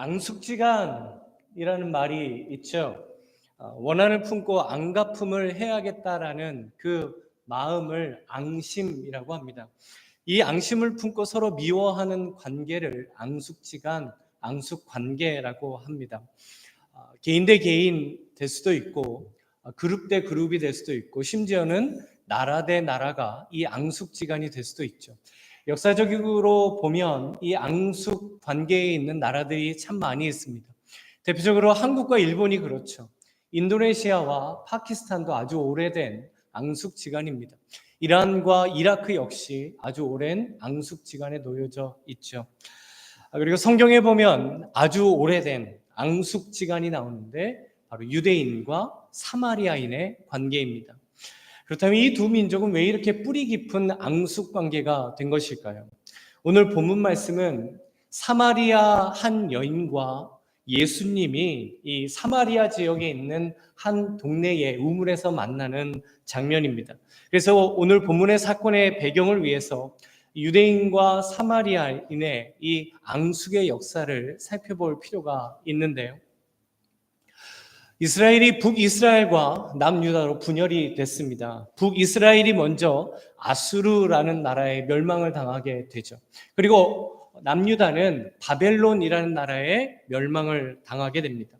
앙숙지간이라는 말이 있죠. 원한을 품고 앙가품을 해야겠다라는 그 마음을 앙심이라고 합니다. 이 앙심을 품고 서로 미워하는 관계를 앙숙지간, 앙숙관계라고 합니다. 개인 대 개인 될 수도 있고 그룹 대 그룹이 될 수도 있고 심지어는 나라 대 나라가 이 앙숙지간이 될 수도 있죠. 역사적으로 보면 이 앙숙 관계에 있는 나라들이 참 많이 있습니다. 대표적으로 한국과 일본이 그렇죠. 인도네시아와 파키스탄도 아주 오래된 앙숙지간입니다. 이란과 이라크 역시 아주 오랜 앙숙지간에 놓여져 있죠. 그리고 성경에 보면 아주 오래된 앙숙지간이 나오는데 바로 유대인과 사마리아인의 관계입니다. 그렇다면 이 두 민족은 왜 이렇게 뿌리 깊은 앙숙 관계가 된 것일까요? 오늘 본문 말씀은 사마리아 한 여인과 예수님이 이 사마리아 지역에 있는 한 동네의 우물에서 만나는 장면입니다. 그래서 오늘 본문의 사건의 배경을 위해서 유대인과 사마리아인의 이 앙숙의 역사를 살펴볼 필요가 있는데요. 이스라엘이 북이스라엘과 남유다로 분열이 됐습니다. 북이스라엘이 먼저 아수르라는 나라에 멸망을 당하게 되죠. 그리고 남유다는 바벨론이라는 나라에 멸망을 당하게 됩니다.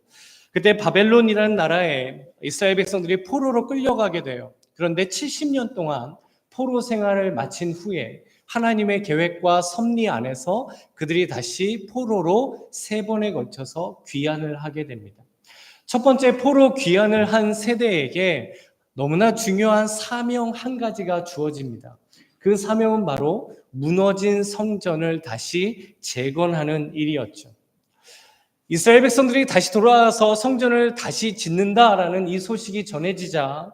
그때 바벨론이라는 나라에 이스라엘 백성들이 포로로 끌려가게 돼요. 그런데 70년 동안 포로 생활을 마친 후에 하나님의 계획과 섭리 안에서 그들이 다시 포로로 3번에 걸쳐서 귀환을 하게 됩니다. 첫 번째 포로 귀환을 한 세대에게 너무나 중요한 사명 한 가지가 주어집니다. 그 사명은 바로 무너진 성전을 다시 재건하는 일이었죠. 이스라엘 백성들이 다시 돌아와서 성전을 다시 짓는다라는 이 소식이 전해지자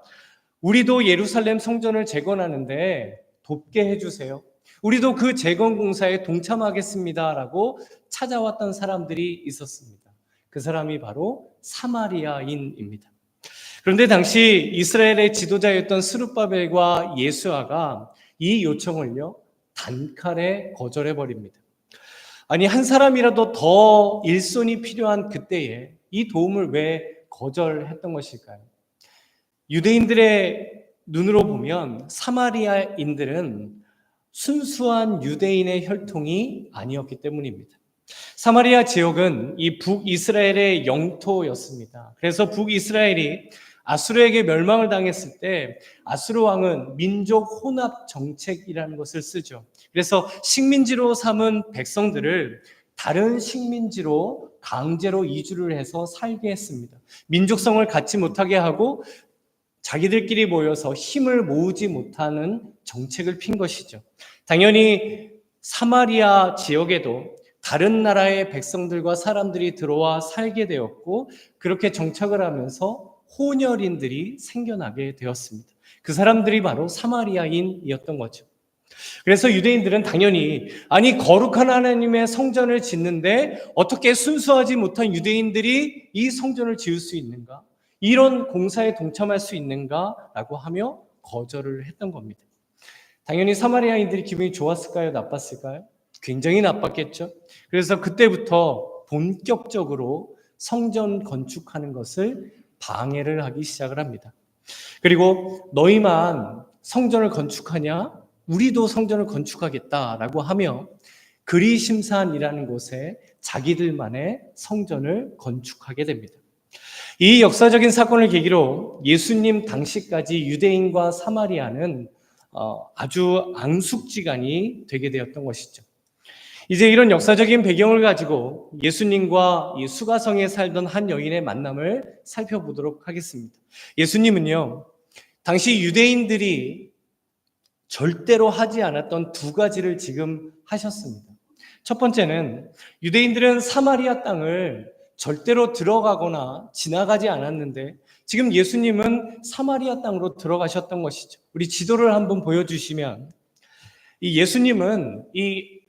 우리도 예루살렘 성전을 재건하는데 돕게 해주세요. 우리도 그 재건 공사에 동참하겠습니다라고 찾아왔던 사람들이 있었습니다. 그 사람이 바로 사마리아인입니다. 그런데 당시 이스라엘의 지도자였던 스룹바벨과 예수아가 이 요청을요 단칼에 거절해버립니다. 아니 한 사람이라도 더 일손이 필요한 그때에 이 도움을 왜 거절했던 것일까요? 유대인들의 눈으로 보면 사마리아인들은 순수한 유대인의 혈통이 아니었기 때문입니다. 사마리아 지역은 이 북이스라엘의 영토였습니다. 그래서 북이스라엘이 아수르에게 멸망을 당했을 때 아수르 왕은 민족 혼합 정책이라는 것을 쓰죠. 그래서 식민지로 삼은 백성들을 다른 식민지로 강제로 이주를 해서 살게 했습니다. 민족성을 갖지 못하게 하고 자기들끼리 모여서 힘을 모으지 못하는 정책을 핀 것이죠. 당연히 사마리아 지역에도 다른 나라의 백성들과 사람들이 들어와 살게 되었고 그렇게 정착을 하면서 혼혈인들이 생겨나게 되었습니다. 그 사람들이 바로 사마리아인이었던 거죠. 그래서 유대인들은 당연히 아니 거룩한 하나님의 성전을 짓는데 어떻게 순수하지 못한 유대인들이 이 성전을 지을 수 있는가? 이런 공사에 동참할 수 있는가라고 하며 거절을 했던 겁니다. 당연히 사마리아인들이 기분이 좋았을까요? 나빴을까요? 굉장히 나빴겠죠. 그래서 그때부터 본격적으로 성전 건축하는 것을 방해를 하기 시작을 합니다. 그리고 너희만 성전을 건축하냐? 우리도 성전을 건축하겠다라고 하며 그리심산이라는 곳에 자기들만의 성전을 건축하게 됩니다. 이 역사적인 사건을 계기로 예수님 당시까지 유대인과 사마리아는 아주 앙숙지간이 되게 되었던 것이죠. 이제 이런 역사적인 배경을 가지고 예수님과 이 수가성에 살던 한 여인의 만남을 살펴보도록 하겠습니다. 예수님은요, 당시 유대인들이 절대로 하지 않았던 2가지를 지금 하셨습니다. 첫 번째는 유대인들은 사마리아 땅을 절대로 들어가거나 지나가지 않았는데 지금 예수님은 사마리아 땅으로 들어가셨던 것이죠. 우리 지도를 한번 보여주시면 이 예수님은 이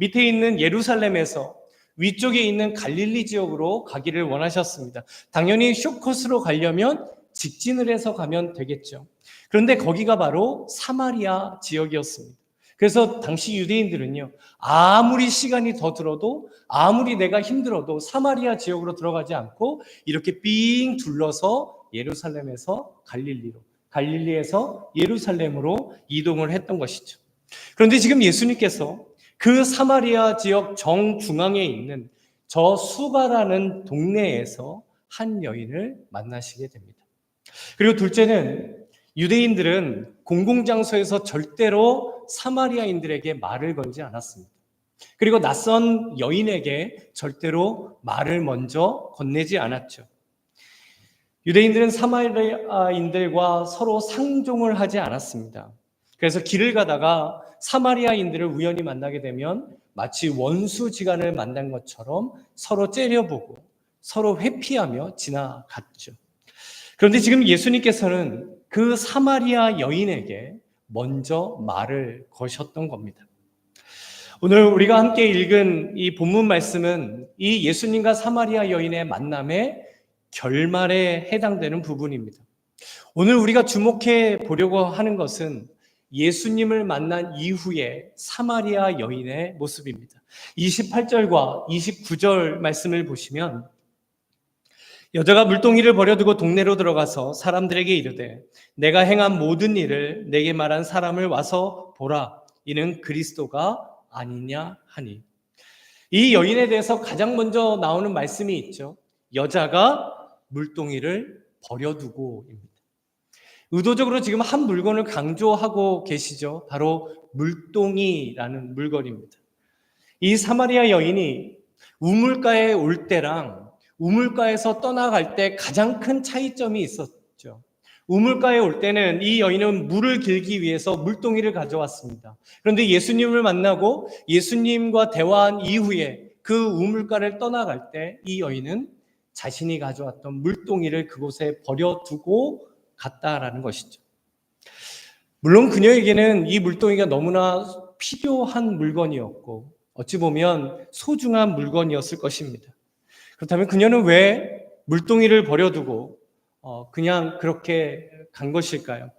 밑에 있는 예루살렘에서 위쪽에 있는 갈릴리 지역으로 가기를 원하셨습니다. 당연히 숏컷으로 가려면 직진을 해서 가면 되겠죠. 그런데 거기가 바로 사마리아 지역이었습니다. 그래서 당시 유대인들은요, 아무리 시간이 더 들어도, 아무리 내가 힘들어도 사마리아 지역으로 들어가지 않고 이렇게 삥 둘러서 예루살렘에서 갈릴리로, 갈릴리에서 예루살렘으로 이동을 했던 것이죠. 그런데 지금 예수님께서 그 사마리아 지역 정중앙에 있는 저 수가라는 동네에서 한 여인을 만나시게 됩니다. 그리고 둘째는 유대인들은 공공장소에서 절대로 사마리아인들에게 말을 걸지 않았습니다. 그리고 낯선 여인에게 절대로 말을 먼저 건네지 않았죠. 유대인들은 사마리아인들과 서로 상종을 하지 않았습니다. 그래서 길을 가다가 사마리아인들을 우연히 만나게 되면 마치 원수지간을 만난 것처럼 서로 째려보고 서로 회피하며 지나갔죠. 그런데 지금 예수님께서는 그 사마리아 여인에게 먼저 말을 거셨던 겁니다. 오늘 우리가 함께 읽은 이 본문 말씀은 이 예수님과 사마리아 여인의 만남의 결말에 해당되는 부분입니다. 오늘 우리가 주목해 보려고 하는 것은 예수님을 만난 이후의 사마리아 여인의 모습입니다. 28절과 29절 말씀을 보시면 여자가 물동이를 버려두고 동네로 들어가서 사람들에게 이르되 내가 행한 모든 일을 내게 말한 사람을 와서 보라. 이는 그리스도가 아니냐 하니. 이 여인에 대해서 가장 먼저 나오는 말씀이 있죠. 여자가 물동이를 버려두고입니다. 의도적으로 지금 한 물건을 강조하고 계시죠. 바로 물동이라는 물건입니다. 이 사마리아 여인이 우물가에 올 때랑 우물가에서 떠나갈 때 가장 큰 차이점이 있었죠. 우물가에 올 때는 이 여인은 물을 길기 위해서 물동이를 가져왔습니다. 그런데 예수님을 만나고 예수님과 대화한 이후에 그 우물가를 떠나갈 때 이 여인은 자신이 가져왔던 물동이를 그곳에 버려두고 갔다라는 것이죠. 물론 그녀에게는 이 물동이가 너무나 필요한 물건이었고 어찌 보면 소중한 물건이었을 것입니다. 그렇다면 그녀는 왜 물동이를 버려두고 그냥 그렇게 간 것일까요?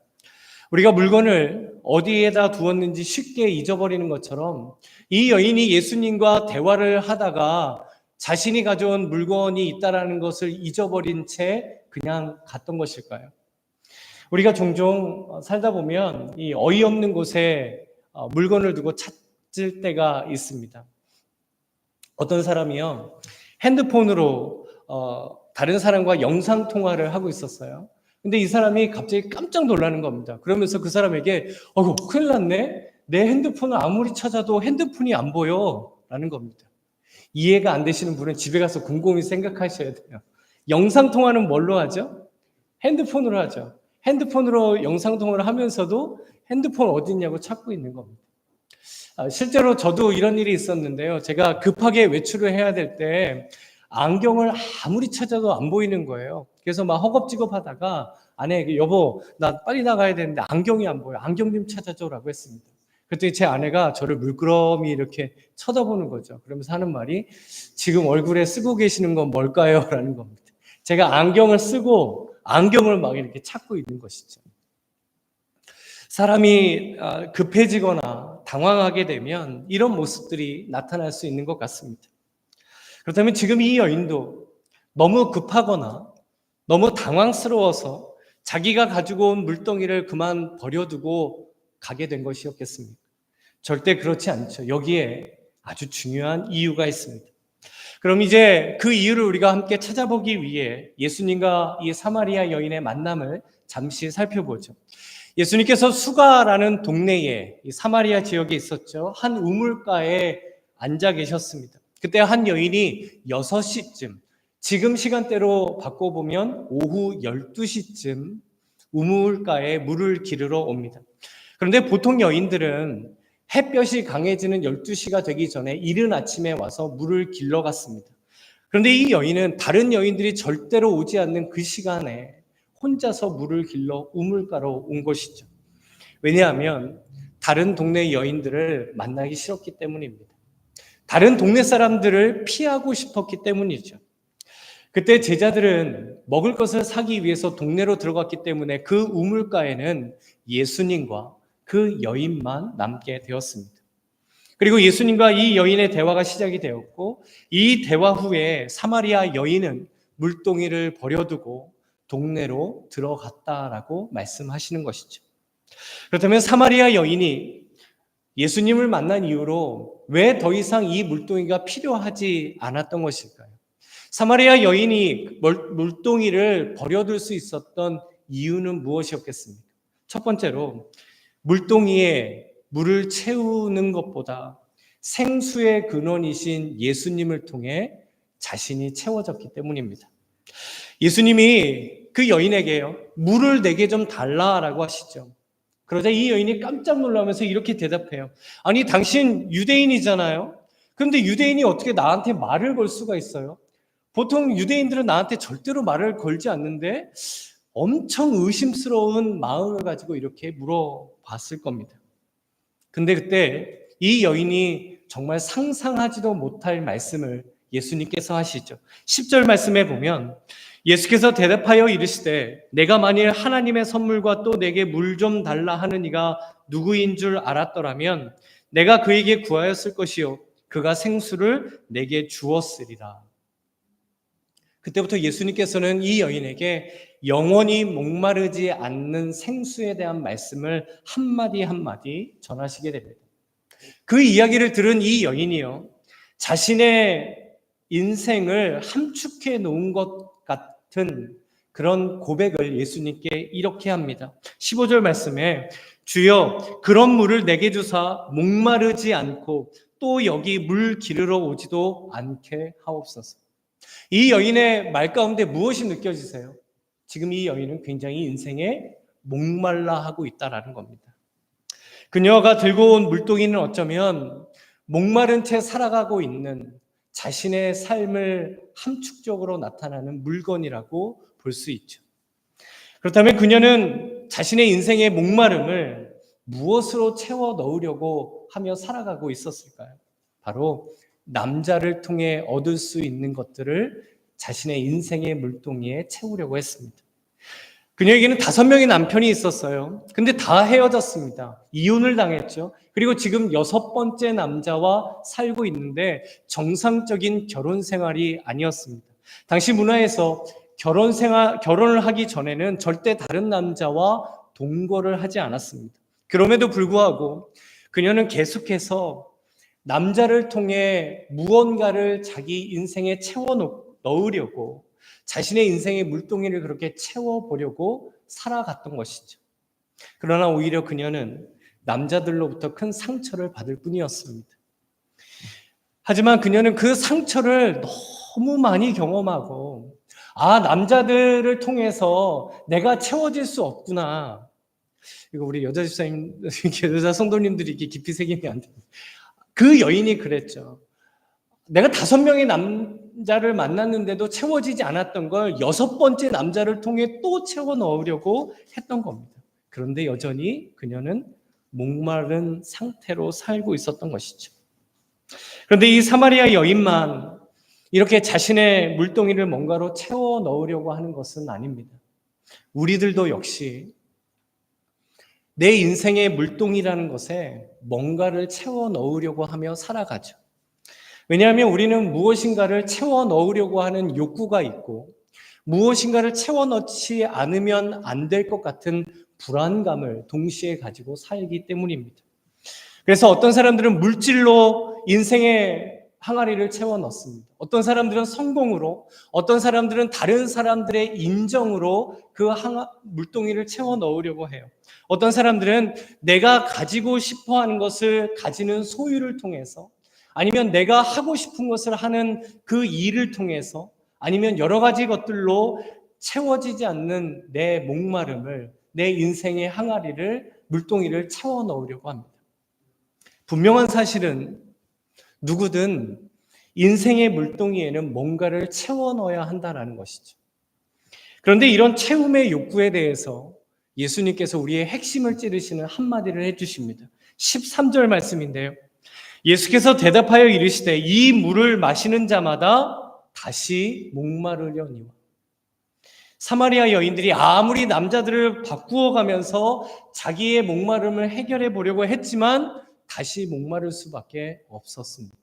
우리가 물건을 어디에다 두었는지 쉽게 잊어버리는 것처럼 이 여인이 예수님과 대화를 하다가 자신이 가져온 물건이 있다라는 것을 잊어버린 채 그냥 갔던 것일까요? 우리가 종종 살다 보면 이 어이없는 곳에 물건을 두고 찾을 때가 있습니다. 어떤 사람이요, 핸드폰으로 다른 사람과 영상 통화를 하고 있었어요. 근데 이 사람이 갑자기 깜짝 놀라는 겁니다. 그러면서 그 사람에게 큰일 났네. 내 핸드폰을 아무리 찾아도 핸드폰이 안 보여 라는 겁니다. 이해가 안 되시는 분은 집에 가서 곰곰이 생각하셔야 돼요. 영상 통화는 뭘로 하죠? 핸드폰으로 하죠. 핸드폰으로 영상 통화를 하면서도 핸드폰 어디 있냐고 찾고 있는 겁니다. 실제로 저도 이런 일이 있었는데요. 제가 급하게 외출을 해야 될 때 안경을 아무리 찾아도 안 보이는 거예요. 그래서 막 허겁지겁 하다가 아내, 여보, 나 빨리 나가야 되는데 안경이 안 보여. 안경 좀 찾아줘라고 했습니다. 그랬더니 제 아내가 저를 물끄러미 이렇게 쳐다보는 거죠. 그러면서 하는 말이 지금 얼굴에 쓰고 계시는 건 뭘까요? 라는 겁니다. 제가 안경을 쓰고 안경을 막 이렇게 찾고 있는 것이죠. 사람이 급해지거나 당황하게 되면 이런 모습들이 나타날 수 있는 것 같습니다. 그렇다면 지금 이 여인도 너무 급하거나 너무 당황스러워서 자기가 가지고 온 물동이를 그만 버려두고 가게 된 것이었겠습니까? 절대 그렇지 않죠. 여기에 아주 중요한 이유가 있습니다. 그럼 이제 그 이유를 우리가 함께 찾아보기 위해 예수님과 이 사마리아 여인의 만남을 잠시 살펴보죠. 예수님께서 수가라는 동네에 이 사마리아 지역에 있었죠. 한 우물가에 앉아 계셨습니다. 그때 한 여인이 6시쯤, 지금 시간대로 바꿔보면 오후 12시쯤 우물가에 물을 기르러 옵니다. 그런데 보통 여인들은 햇볕이 강해지는 12시가 되기 전에 이른 아침에 와서 물을 길러 갔습니다. 그런데 이 여인은 다른 여인들이 절대로 오지 않는 그 시간에 혼자서 물을 길러 우물가로 온 것이죠. 왜냐하면 다른 동네 여인들을 만나기 싫었기 때문입니다. 다른 동네 사람들을 피하고 싶었기 때문이죠. 그때 제자들은 먹을 것을 사기 위해서 동네로 들어갔기 때문에 그 우물가에는 예수님과 그 여인만 남게 되었습니다. 그리고 예수님과 이 여인의 대화가 시작이 되었고, 이 대화 후에 사마리아 여인은 물동이를 버려두고 동네로 들어갔다라고 말씀하시는 것이죠. 그렇다면 사마리아 여인이 예수님을 만난 이후로 왜 더 이상 이 물동이가 필요하지 않았던 것일까요? 사마리아 여인이 물동이를 버려둘 수 있었던 이유는 무엇이었겠습니까? 첫 번째로 물동이에 물을 채우는 것보다 생수의 근원이신 예수님을 통해 자신이 채워졌기 때문입니다. 예수님이 그 여인에게요, 물을 내게 좀 달라라고 하시죠. 그러자 이 여인이 깜짝 놀라면서 이렇게 대답해요. 아니, 당신 유대인이잖아요. 그런데 유대인이 어떻게 나한테 말을 걸 수가 있어요? 보통 유대인들은 나한테 절대로 말을 걸지 않는데 엄청 의심스러운 마음을 가지고 이렇게 물어봤을 겁니다. 근데 그때 이 여인이 정말 상상하지도 못할 말씀을 예수님께서 하시죠. 10절 말씀에 보면 예수께서 대답하여 이르시되 내가 만일 하나님의 선물과 또 내게 물 좀 달라 하는 이가 누구인 줄 알았더라면 내가 그에게 구하였을 것이요 그가 생수를 내게 주었으리라. 그때부터 예수님께서는 이 여인에게 영원히 목마르지 않는 생수에 대한 말씀을 한마디 한마디 전하시게 됩니다. 그 이야기를 들은 이 여인이요, 자신의 인생을 함축해 놓은 것 같은 그런 고백을 예수님께 이렇게 합니다. 15절 말씀에 주여 그런 물을 내게 주사 목마르지 않고 또 여기 물 기르러 오지도 않게 하옵소서. 이 여인의 말 가운데 무엇이 느껴지세요? 지금 이 여인은 굉장히 인생에 목말라 하고 있다라는 겁니다. 그녀가 들고 온 물동이는 어쩌면 목마른 채 살아가고 있는 자신의 삶을 함축적으로 나타나는 물건이라고 볼 수 있죠. 그렇다면 그녀는 자신의 인생의 목마름을 무엇으로 채워 넣으려고 하며 살아가고 있었을까요? 바로 남자를 통해 얻을 수 있는 것들을 자신의 인생의 물동이에 채우려고 했습니다. 그녀에게는 5명의 남편이 있었어요. 근데 다 헤어졌습니다. 이혼을 당했죠. 그리고 지금 6번째 남자와 살고 있는데 정상적인 결혼 생활이 아니었습니다. 당시 문화에서 결혼을 하기 전에는 절대 다른 남자와 동거를 하지 않았습니다. 그럼에도 불구하고 그녀는 계속해서 남자를 통해 무언가를 자기 인생에 채워 넣으려고 자신의 인생의 물동이를 그렇게 채워보려고 살아갔던 것이죠. 그러나 오히려 그녀는 남자들로부터 큰 상처를 받을 뿐이었습니다. 하지만 그녀는 그 상처를 너무 많이 경험하고 남자들을 통해서 내가 채워질 수 없구나. 이거 우리 여자 집사님, 여자 성도님들이 이렇게 깊이 새기면 안 됩니다. 그 여인이 그랬죠. 내가 5명의 남자를 만났는데도 채워지지 않았던 걸 6번째 남자를 통해 또 채워 넣으려고 했던 겁니다. 그런데 여전히 그녀는 목마른 상태로 살고 있었던 것이죠. 그런데 이 사마리아 여인만 이렇게 자신의 물동이를 뭔가로 채워 넣으려고 하는 것은 아닙니다. 우리들도 역시 내 인생의 물동이라는 것에 뭔가를 채워 넣으려고 하며 살아가죠. 왜냐하면 우리는 무엇인가를 채워 넣으려고 하는 욕구가 있고 무엇인가를 채워 넣지 않으면 안 될 것 같은 불안감을 동시에 가지고 살기 때문입니다. 그래서 어떤 사람들은 물질로 인생의 항아리를 채워 넣습니다. 어떤 사람들은 성공으로, 어떤 사람들은 다른 사람들의 인정으로 그 물동이를 채워 넣으려고 해요. 어떤 사람들은 내가 가지고 싶어 하는 것을 가지는 소유를 통해서, 아니면 내가 하고 싶은 것을 하는 그 일을 통해서, 아니면 여러 가지 것들로 채워지지 않는 내 목마름을, 내 인생의 항아리를, 물동이를 채워 넣으려고 합니다. 분명한 사실은 누구든 인생의 물동이에는 뭔가를 채워 넣어야 한다는 것이죠. 그런데 이런 채움의 욕구에 대해서 예수님께서 우리의 핵심을 찌르시는 한마디를 해주십니다. 13절 말씀인데요. 예수께서 대답하여 이르시되 이 물을 마시는 자마다 다시 목마르려니와. 사마리아 여인들이 아무리 남자들을 바꾸어 가면서 자기의 목마름을 해결해 보려고 했지만 다시 목마를 수밖에 없었습니다.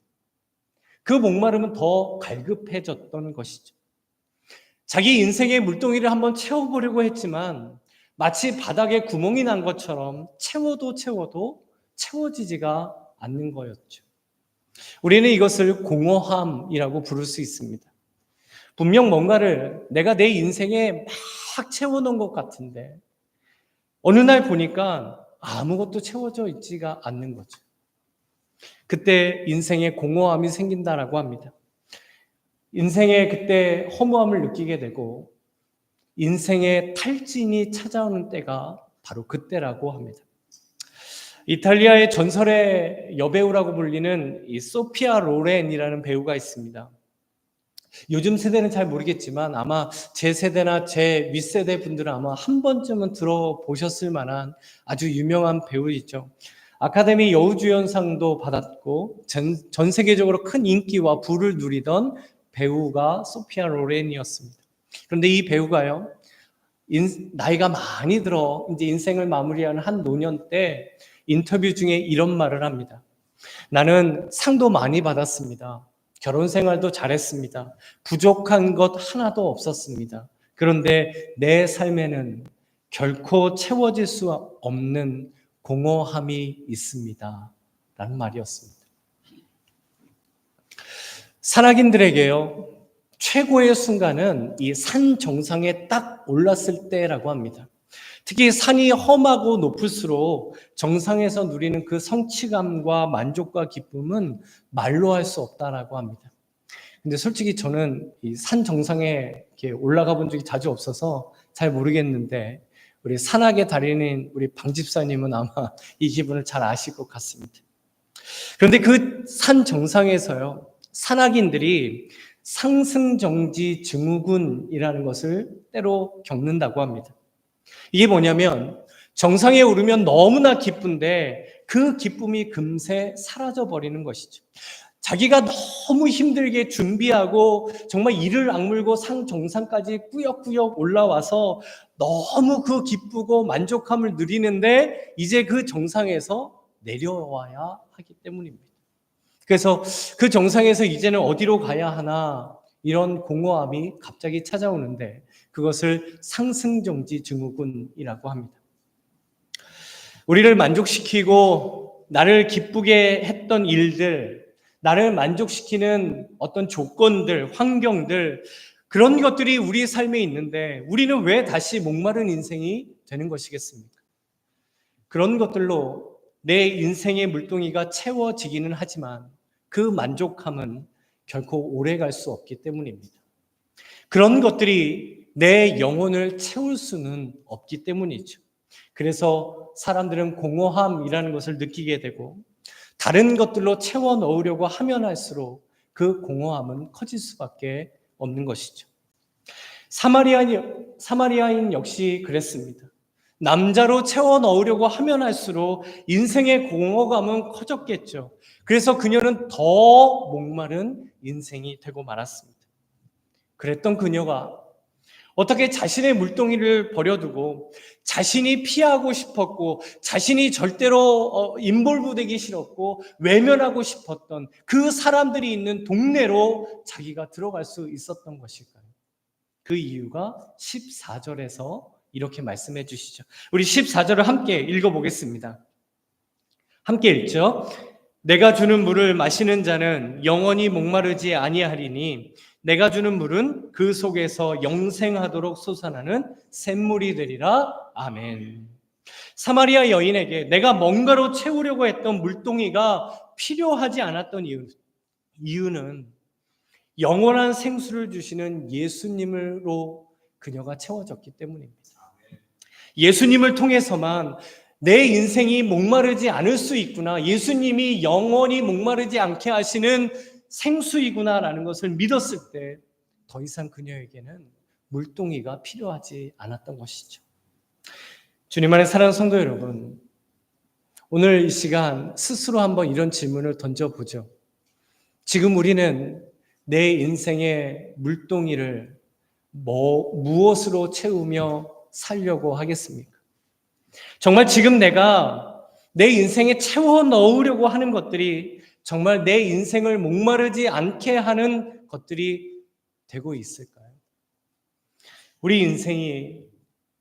그 목마름은 더 갈급해졌던 것이죠. 자기 인생의 물동이를 한번 채워보려고 했지만 마치 바닥에 구멍이 난 것처럼 채워도 채워지지가 않는 거였죠. 우리는 이것을 공허함이라고 부를 수 있습니다. 분명 뭔가를 내가 내 인생에 막 채워놓은 것 같은데 어느 날 보니까 아무것도 채워져 있지가 않는 거죠. 그때 인생에 공허함이 생긴다라고 합니다. 인생에 그때 허무함을 느끼게 되고 인생의 탈진이 찾아오는 때가 바로 그때라고 합니다. 이탈리아의 전설의 여배우라고 불리는 이 소피아 로렌이라는 배우가 있습니다. 요즘 세대는 잘 모르겠지만 아마 제 세대나 제 윗세대 분들은 아마 한 번쯤은 들어보셨을 만한 아주 유명한 배우이죠. 아카데미 여우주연상도 받았고 전 세계적으로 큰 인기와 부를 누리던 배우가 소피아 로렌이었습니다. 그런데 이 배우가요, 나이가 많이 들어 이제 인생을 마무리하는 한 노년 때 인터뷰 중에 이런 말을 합니다. 나는 상도 많이 받았습니다. 결혼 생활도 잘했습니다. 부족한 것 하나도 없었습니다. 그런데 내 삶에는 결코 채워질 수 없는 공허함이 있습니다. 라는 말이었습니다. 산악인들에게요, 최고의 순간은 이 산 정상에 딱 올랐을 때라고 합니다. 특히 산이 험하고 높을수록 정상에서 누리는 그 성취감과 만족과 기쁨은 말로 할 수 없다라고 합니다. 근데 솔직히 저는 이 산 정상에 이렇게 올라가 본 적이 자주 없어서 잘 모르겠는데 우리 산악의 달인인 우리 방 집사님은 아마 이 기분을 잘 아실 것 같습니다. 그런데 그 산 정상에서요, 산악인들이 상승정지 증후군이라는 것을 때로 겪는다고 합니다. 이게 뭐냐면 정상에 오르면 너무나 기쁜데 그 기쁨이 금세 사라져버리는 것이죠. 자기가 너무 힘들게 준비하고 정말 이를 악물고 산 정상까지 꾸역꾸역 올라와서 너무 그 기쁘고 만족함을 누리는데 이제 그 정상에서 내려와야 하기 때문입니다. 그래서 그 정상에서 이제는 어디로 가야 하나 이런 공허함이 갑자기 찾아오는데 그것을 상승정지 증후군이라고 합니다. 우리를 만족시키고 나를 기쁘게 했던 일들, 나를 만족시키는 어떤 조건들, 환경들, 그런 것들이 우리의 삶에 있는데 우리는 왜 다시 목마른 인생이 되는 것이겠습니까? 그런 것들로 내 인생의 물동이가 채워지기는 하지만 그 만족함은 결코 오래 갈 수 없기 때문입니다. 그런 것들이 내 영혼을 채울 수는 없기 때문이죠. 그래서 사람들은 공허함이라는 것을 느끼게 되고 다른 것들로 채워 넣으려고 하면 할수록 그 공허함은 커질 수밖에 없는 것이죠. 사마리아인 역시 그랬습니다. 남자로 채워 넣으려고 하면 할수록 인생의 공허감은 커졌겠죠. 그래서 그녀는 더 목마른 인생이 되고 말았습니다. 그랬던 그녀가 어떻게 자신의 물동이를 버려두고 자신이 피하고 싶었고 자신이 절대로 인볼브되기 싫었고 외면하고 싶었던 그 사람들이 있는 동네로 자기가 들어갈 수 있었던 것일까요? 그 이유가 14절에서 이렇게 말씀해 주시죠. 우리 14절을 함께 읽어보겠습니다. 함께 읽죠. 내가 주는 물을 마시는 자는 영원히 목마르지 아니하리니 내가 주는 물은 그 속에서 영생하도록 솟아나는 샘물이 되리라. 아멘. 사마리아 여인에게 내가 뭔가로 채우려고 했던 물동이가 필요하지 않았던 이유는 영원한 생수를 주시는 예수님으로 그녀가 채워졌기 때문입니다. 예수님을 통해서만 내 인생이 목마르지 않을 수 있구나, 예수님이 영원히 목마르지 않게 하시는 생수이구나라는 것을 믿었을 때 더 이상 그녀에게는 물동이가 필요하지 않았던 것이죠. 주님 안에 사랑하는 성도 여러분, 오늘 이 시간 스스로 한번 이런 질문을 던져보죠. 지금 우리는 내 인생의 물동이를 무엇으로 채우며 살려고 하겠습니까? 정말 지금 내가 내 인생에 채워 넣으려고 하는 것들이 정말 내 인생을 목마르지 않게 하는 것들이 되고 있을까요? 우리 인생이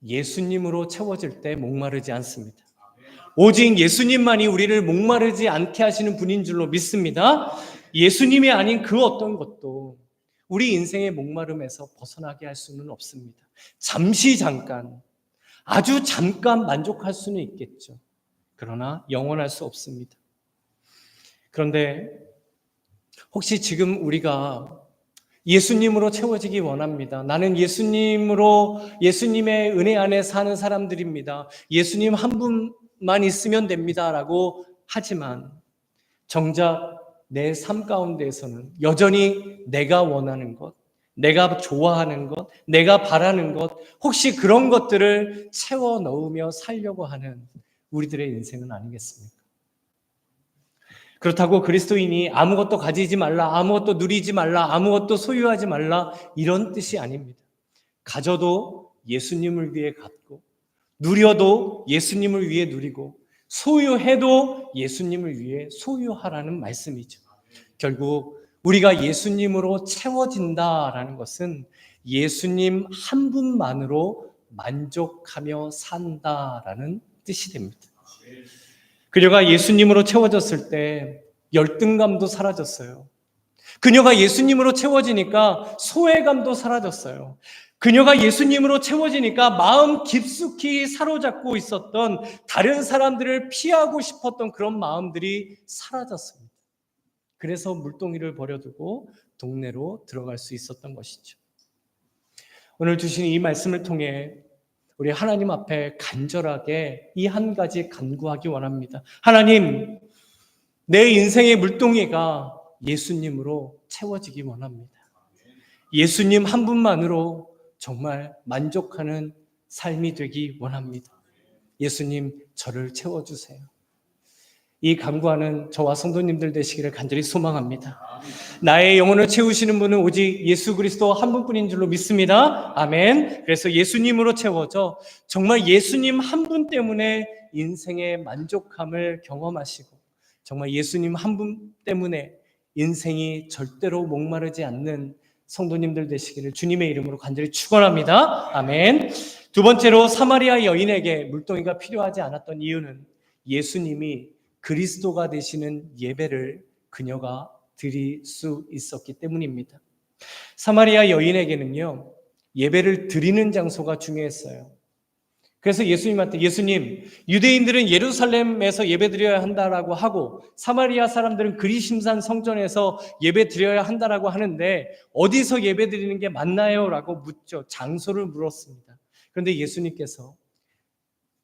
예수님으로 채워질 때 목마르지 않습니다. 오직 예수님만이 우리를 목마르지 않게 하시는 분인 줄로 믿습니다. 예수님이 아닌 그 어떤 것도 우리 인생의 목마름에서 벗어나게 할 수는 없습니다. 잠시 잠깐, 아주 잠깐 만족할 수는 있겠죠. 그러나 영원할 수 없습니다. 그런데 혹시 지금 우리가 예수님으로 채워지기 원합니다. 나는 예수님의 은혜 안에 사는 사람들입니다. 예수님 한 분만 있으면 됩니다. 라고 하지만 정작 내 삶 가운데에서는 여전히 내가 원하는 것, 내가 좋아하는 것, 내가 바라는 것, 혹시 그런 것들을 채워 넣으며 살려고 하는 우리들의 인생은 아니겠습니까? 그렇다고 그리스도인이 아무것도 가지지 말라, 아무것도 누리지 말라, 아무것도 소유하지 말라 이런 뜻이 아닙니다. 가져도 예수님을 위해 갖고, 누려도 예수님을 위해 누리고, 소유해도 예수님을 위해 소유하라는 말씀이죠. 결국 우리가 예수님으로 채워진다라는 것은 예수님 한 분만으로 만족하며 산다라는 뜻이 됩니다. 그녀가 예수님으로 채워졌을 때 열등감도 사라졌어요. 그녀가 예수님으로 채워지니까 소외감도 사라졌어요. 그녀가 예수님으로 채워지니까 마음 깊숙이 사로잡고 있었던 다른 사람들을 피하고 싶었던 그런 마음들이 사라졌습니다. 그래서 물동이를 버려두고 동네로 들어갈 수 있었던 것이죠. 오늘 주신 이 말씀을 통해 우리 하나님 앞에 간절하게 이 한 가지 간구하기 원합니다. 하나님, 내 인생의 물동이가 예수님으로 채워지기 원합니다. 예수님 한 분만으로 정말 만족하는 삶이 되기 원합니다. 예수님, 저를 채워주세요. 이 간구하는 저와 성도님들 되시기를 간절히 소망합니다. 나의 영혼을 채우시는 분은 오직 예수 그리스도 한 분뿐인 줄로 믿습니다. 아멘. 그래서 예수님으로 채워져 정말 예수님 한 분 때문에 인생의 만족함을 경험하시고 정말 예수님 한 분 때문에 인생이 절대로 목마르지 않는 성도님들 되시기를 주님의 이름으로 간절히 축원합니다. 아멘. 두 번째로 사마리아 여인에게 물동이가 필요하지 않았던 이유는 예수님이 그리스도가 되시는 예배를 그녀가 드릴 수 있었기 때문입니다. 사마리아 여인에게는요, 예배를 드리는 장소가 중요했어요. 그래서 예수님한테 예수님, 유대인들은 예루살렘에서 예배 드려야 한다라고 하고 사마리아 사람들은 그리심산 성전에서 예배 드려야 한다라고 하는데 어디서 예배 드리는 게 맞나요? 라고 묻죠. 장소를 물었습니다. 그런데 예수님께서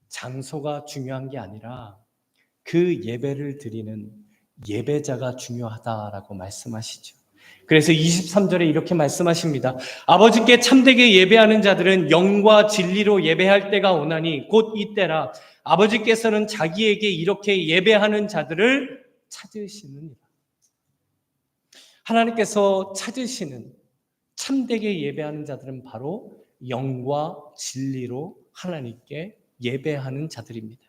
장소가 중요한 게 아니라 그 예배를 드리는 예배자가 중요하다라고 말씀하시죠. 그래서 23절에 이렇게 말씀하십니다. 아버지께 참되게 예배하는 자들은 영과 진리로 예배할 때가 오나니 곧 이때라. 아버지께서는 자기에게 이렇게 예배하는 자들을 찾으시느니라. 하나님께서 찾으시는 참되게 예배하는 자들은 바로 영과 진리로 하나님께 예배하는 자들입니다.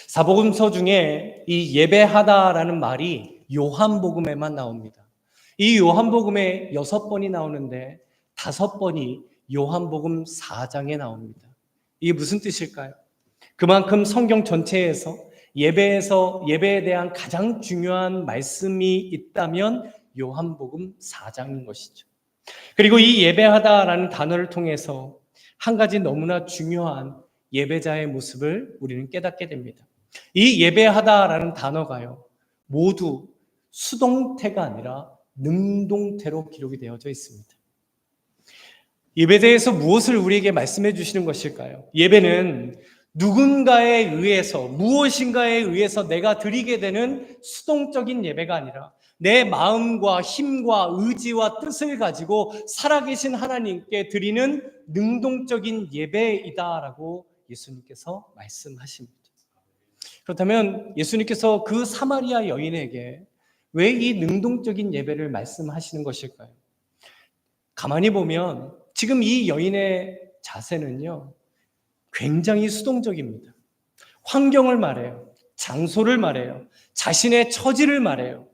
사복음서 중에 이 예배하다라는 말이 요한복음에만 나옵니다. 이 요한복음에 6번이 나오는데 5번이 요한복음 4장에 나옵니다. 이게 무슨 뜻일까요? 그만큼 성경 전체에서 예배에 대한 가장 중요한 말씀이 있다면 요한복음 4장인 것이죠. 그리고 이 예배하다라는 단어를 통해서 한 가지 너무나 중요한 예배자의 모습을 우리는 깨닫게 됩니다. 이 예배하다라는 단어가요, 모두 수동태가 아니라 능동태로 기록이 되어져 있습니다. 예배대에서 무엇을 우리에게 말씀해 주시는 것일까요? 예배는 누군가에 의해서, 무엇인가에 의해서 내가 드리게 되는 수동적인 예배가 아니라 내 마음과 힘과 의지와 뜻을 가지고 살아계신 하나님께 드리는 능동적인 예배이다라고 예수님께서 말씀하십니다. 그렇다면 예수님께서 그 사마리아 여인에게 왜 이 능동적인 예배를 말씀하시는 것일까요? 가만히 보면 지금 이 여인의 자세는요, 굉장히 수동적입니다. 환경을 말해요. 장소를 말해요. 자신의 처지를 말해요.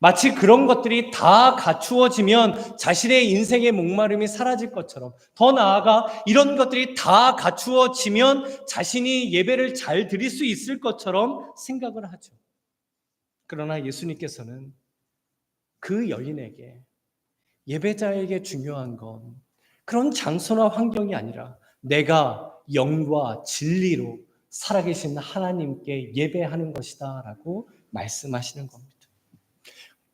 마치 그런 것들이 다 갖추어지면 자신의 인생의 목마름이 사라질 것처럼, 더 나아가 이런 것들이 다 갖추어지면 자신이 예배를 잘 드릴 수 있을 것처럼 생각을 하죠. 그러나 예수님께서는 그 여인에게, 예배자에게 중요한 건 그런 장소나 환경이 아니라 내가 영과 진리로 살아계신 하나님께 예배하는 것이다 라고 말씀하시는 겁니다.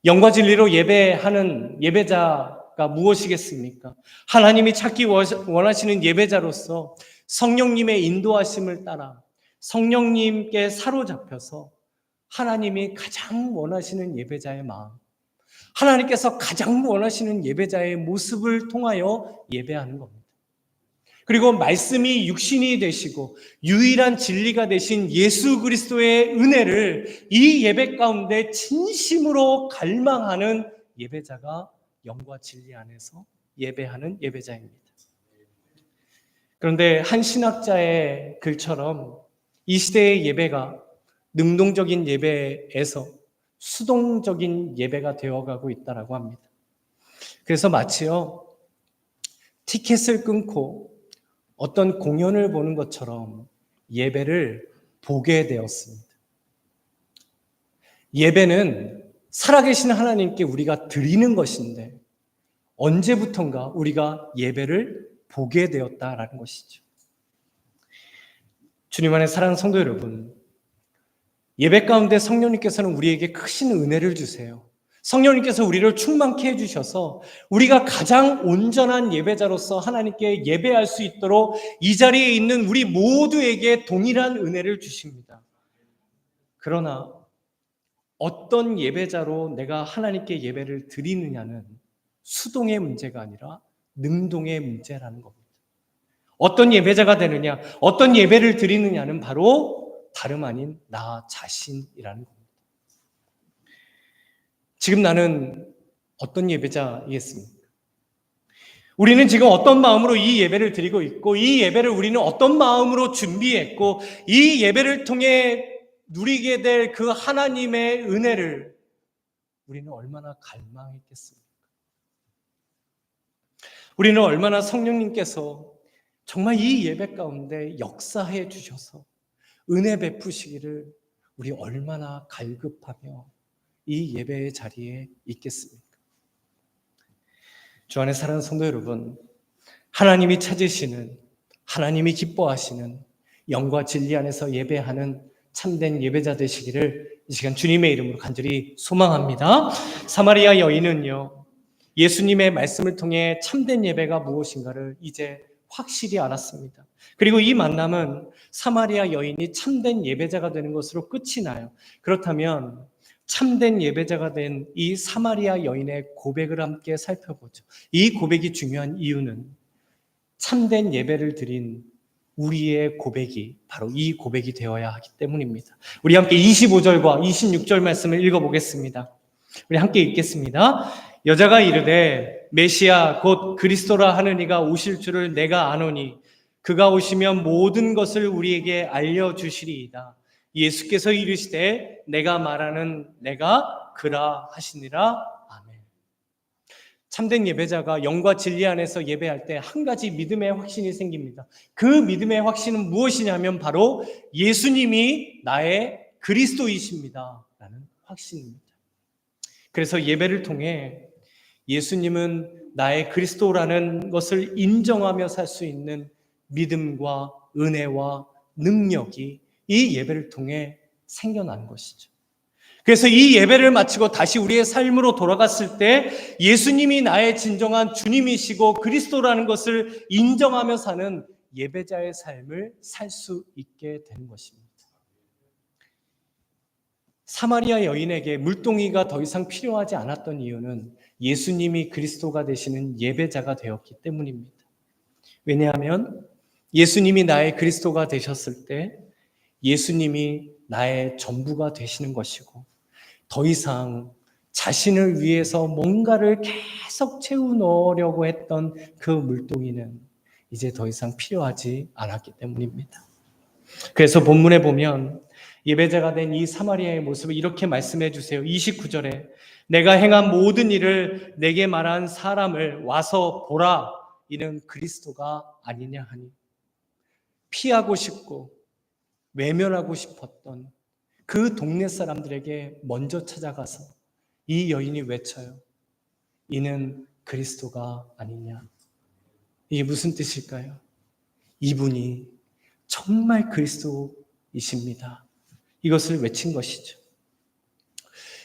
영과 진리로 예배하는 예배자가 무엇이겠습니까? 하나님이 찾기 원하시는 예배자로서 성령님의 인도하심을 따라 성령님께 사로잡혀서 하나님이 가장 원하시는 예배자의 마음, 하나님께서 가장 원하시는 예배자의 모습을 통하여 예배하는 겁니다. 그리고 말씀이 육신이 되시고 유일한 진리가 되신 예수 그리스도의 은혜를 이 예배 가운데 진심으로 갈망하는 예배자가 영과 진리 안에서 예배하는 예배자입니다. 그런데 한 신학자의 글처럼 이 시대의 예배가 능동적인 예배에서 수동적인 예배가 되어가고 있다고 합니다. 그래서 마치요, 티켓을 끊고 어떤 공연을 보는 것처럼 예배를 보게 되었습니다. 예배는 살아계신 하나님께 우리가 드리는 것인데 언제부턴가 우리가 예배를 보게 되었다라는 것이죠. 주님 안에 사랑하는 성도 여러분, 예배 가운데 성령님께서는 우리에게 크신 은혜를 주세요. 성령님께서 우리를 충만케 해주셔서 우리가 가장 온전한 예배자로서 하나님께 예배할 수 있도록 이 자리에 있는 우리 모두에게 동일한 은혜를 주십니다. 그러나 어떤 예배자로 내가 하나님께 예배를 드리느냐는 수동의 문제가 아니라 능동의 문제라는 겁니다. 어떤 예배자가 되느냐, 어떤 예배를 드리느냐는 바로 다름 아닌 나 자신이라는 겁니다. 지금 나는 어떤 예배자이겠습니까? 우리는 지금 어떤 마음으로 이 예배를 드리고 있고, 이 예배를 우리는 어떤 마음으로 준비했고, 이 예배를 통해 누리게 될 그 하나님의 은혜를 우리는 얼마나 갈망했겠습니까? 우리는 얼마나 성령님께서 정말 이 예배 가운데 역사해 주셔서 은혜 베푸시기를 우리 얼마나 갈급하며 이 예배의 자리에 있겠습니까? 주 안에 사랑하는 성도 여러분, 하나님이 찾으시는, 하나님이 기뻐하시는 영과 진리 안에서 예배하는 참된 예배자 되시기를 이 시간 주님의 이름으로 간절히 소망합니다. 사마리아 여인은요, 예수님의 말씀을 통해 참된 예배가 무엇인가를 이제 확실히 알았습니다. 그리고 이 만남은 사마리아 여인이 참된 예배자가 되는 것으로 끝이 나요. 그렇다면 참된 예배자가 된 이 사마리아 여인의 고백을 함께 살펴보죠. 이 고백이 중요한 이유는 참된 예배를 드린 우리의 고백이 바로 이 고백이 되어야 하기 때문입니다. 우리 함께 25절과 26절 말씀을 읽어보겠습니다. 우리 함께 읽겠습니다. 여자가 이르되 메시아 곧 그리스도라 하는 이가 오실 줄을 내가 아노니 그가 오시면 모든 것을 우리에게 알려주시리이다. 예수께서 이르시되 내가 말하는 내가 그라 하시니라. 아멘. 참된 예배자가 영과 진리 안에서 예배할 때 한 가지 믿음의 확신이 생깁니다. 그 믿음의 확신은 무엇이냐면 바로 예수님이 나의 그리스도이십니다 라는 확신입니다. 그래서 예배를 통해 예수님은 나의 그리스도라는 것을 인정하며 살 수 있는 믿음과 은혜와 능력이 이 예배를 통해 생겨난 것이죠. 그래서 이 예배를 마치고 다시 우리의 삶으로 돌아갔을 때 예수님이 나의 진정한 주님이시고 그리스도라는 것을 인정하며 사는 예배자의 삶을 살 수 있게 되는 것입니다. 사마리아 여인에게 물동이가 더 이상 필요하지 않았던 이유는 예수님이 그리스도가 되시는 예배자가 되었기 때문입니다. 왜냐하면 예수님이 나의 그리스도가 되셨을 때 예수님이 나의 전부가 되시는 것이고 더 이상 자신을 위해서 뭔가를 계속 채워넣으려고 했던 그 물동이는 이제 더 이상 필요하지 않았기 때문입니다. 그래서 본문에 보면 예배자가 된 이 사마리아의 모습을 이렇게 말씀해 주세요. 29절에 내가 행한 모든 일을 내게 말한 사람을 와서 보라. 이는 그리스도가 아니냐 하니, 피하고 싶고 외면하고 싶었던 그 동네 사람들에게 먼저 찾아가서 이 여인이 외쳐요. 이는 그리스도가 아니냐. 이게 무슨 뜻일까요? 이분이 정말 그리스도이십니다. 이것을 외친 것이죠.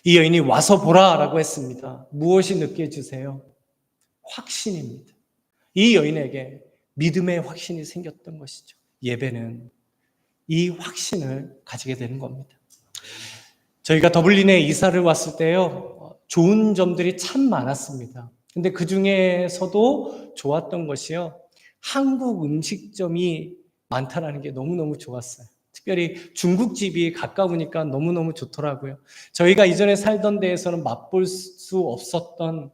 이 여인이 와서 보라라고 했습니다. 무엇이 느껴지세요? 확신입니다. 이 여인에게 믿음의 확신이 생겼던 것이죠. 예배는 이 확신을 가지게 되는 겁니다. 저희가 더블린에 이사를 왔을 때요, 좋은 점들이 참 많았습니다. 근데 그 중에서도 좋았던 것이요, 한국 음식점이 많다라는 게 너무너무 좋았어요. 특별히 중국집이 가까우니까 너무너무 좋더라고요. 저희가 이전에 살던 데에서는 맛볼 수 없었던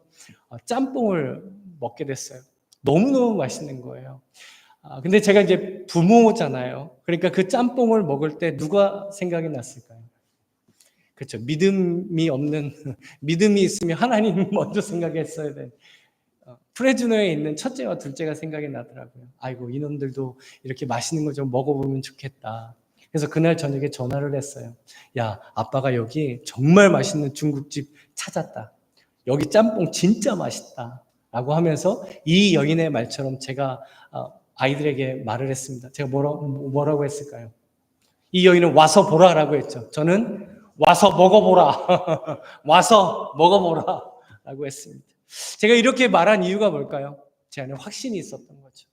짬뽕을 먹게 됐어요. 너무너무 맛있는 거예요. 근데 제가 이제 부모잖아요. 그러니까 그 짬뽕을 먹을 때 누가 생각이 났을까요? 그렇죠. 믿음이 있으면 하나님 먼저 생각했어야 돼. 프레즈노에 있는 첫째와 둘째가 생각이 나더라고요. 아이고, 이놈들도 이렇게 맛있는 거 좀 먹어보면 좋겠다. 그래서 그날 저녁에 전화를 했어요. 야, 아빠가 여기 정말 맛있는 중국집 찾았다. 여기 짬뽕 진짜 맛있다. 라고 하면서 이 여인의 말처럼 제가 아이들에게 말을 했습니다. 제가 뭐라고 했을까요? 이 여인은 와서 보라라고 했죠. 저는 와서 먹어보라. 와서 먹어보라. 라고 했습니다. 제가 이렇게 말한 이유가 뭘까요? 제 안에 확신이 있었던 거죠.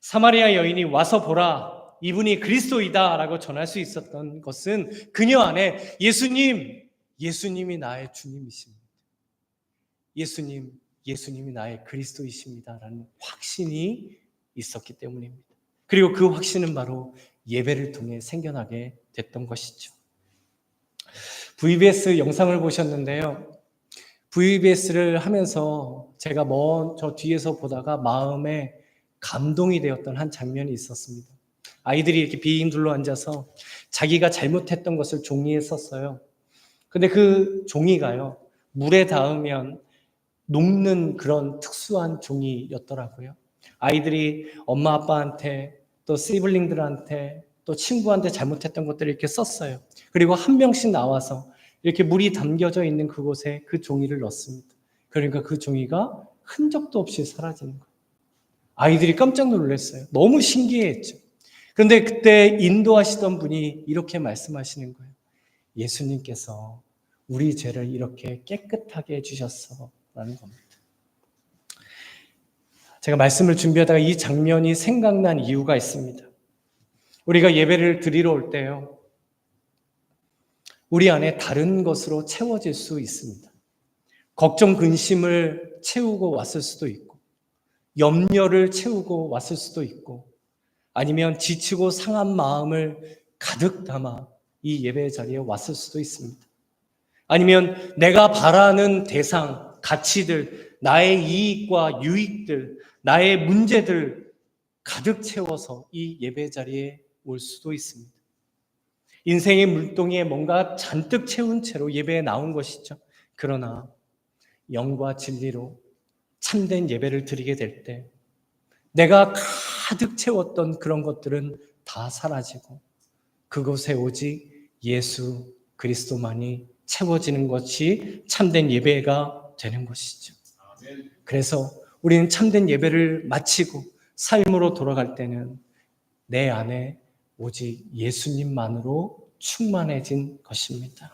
사마리아 여인이 와서 보라. 이분이 그리스도이다 라고 전할 수 있었던 것은 그녀 안에 예수님이 나의 주님이십니다. 예수님이 나의 그리스도이십니다 라는 확신이 있었기 때문입니다. 그리고 그 확신은 바로 예배를 통해 생겨나게 됐던 것이죠. VBS 영상을 보셨는데요. VBS를 하면서 제가 저 뒤에서 보다가 마음에 감동이 되었던 한 장면이 있었습니다. 아이들이 이렇게 빙 둘러앉아서 자기가 잘못했던 것을 종이에 썼어요. 근데 그 종이가요, 물에 닿으면 녹는 그런 특수한 종이였더라고요. 아이들이 엄마 아빠한테 또 시블링들한테 또 친구한테 잘못했던 것들을 이렇게 썼어요. 그리고 한 명씩 나와서 이렇게 물이 담겨져 있는 그곳에 그 종이를 넣습니다. 그러니까 그 종이가 흔적도 없이 사라지는 거예요. 아이들이 깜짝 놀랐어요. 너무 신기했죠. 그런데 그때 인도하시던 분이 이렇게 말씀하시는 거예요. 예수님께서 우리 죄를 이렇게 깨끗하게 해주셨어 라는 겁니다. 제가 말씀을 준비하다가 이 장면이 생각난 이유가 있습니다. 우리가 예배를 드리러 올 때요, 우리 안에 다른 것으로 채워질 수 있습니다. 걱정, 근심을 채우고 왔을 수도 있고, 염려를 채우고 왔을 수도 있고, 아니면 지치고 상한 마음을 가득 담아 이 예배 자리에 왔을 수도 있습니다. 아니면 내가 바라는 대상, 가치들, 나의 이익과 유익들, 나의 문제들 가득 채워서 이 예배 자리에 올 수도 있습니다. 인생의 물동이에 뭔가 잔뜩 채운 채로 예배에 나온 것이죠. 그러나 영과 진리로 참된 예배를 드리게 될 때 내가 가득 채웠던 그런 것들은 다 사라지고 그곳에 오직 예수 그리스도만이 채워지는 것이 참된 예배가 되는 것이죠. 그래서 우리는 참된 예배를 마치고 삶으로 돌아갈 때는 내 안에 오직 예수님만으로 충만해진 것입니다.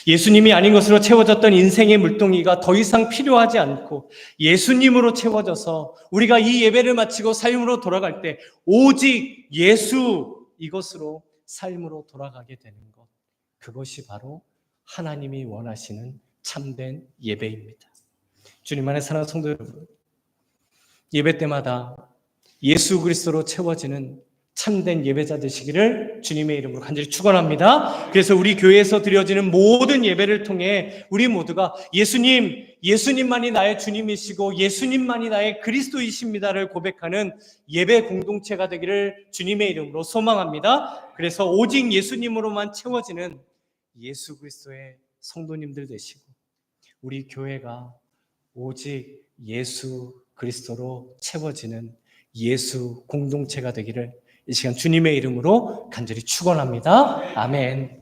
예수님이 아닌 것으로 채워졌던 인생의 물동이가 더 이상 필요하지 않고 예수님으로 채워져서 우리가 이 예배를 마치고 삶으로 돌아갈 때 오직 예수, 이것으로 삶으로 돌아가게 되는 것, 그것이 바로 하나님이 원하시는 참된 예배입니다. 주님 안에 사랑하는 성도 여러분, 예배 때마다 예수 그리스도로 채워지는 참된 예배자 되시기를 주님의 이름으로 간절히 축원합니다. 그래서 우리 교회에서 드려지는 모든 예배를 통해 우리 모두가 예수님만이 나의 주님이시고 예수님만이 나의 그리스도이십니다를 고백하는 예배 공동체가 되기를 주님의 이름으로 소망합니다. 그래서 오직 예수님으로만 채워지는 예수 그리스도의 성도님들 되시고 우리 교회가 오직 예수 그리스도로 채워지는 예수 공동체가 되기를 이 시간 주님의 이름으로 간절히 축원합니다. 아멘.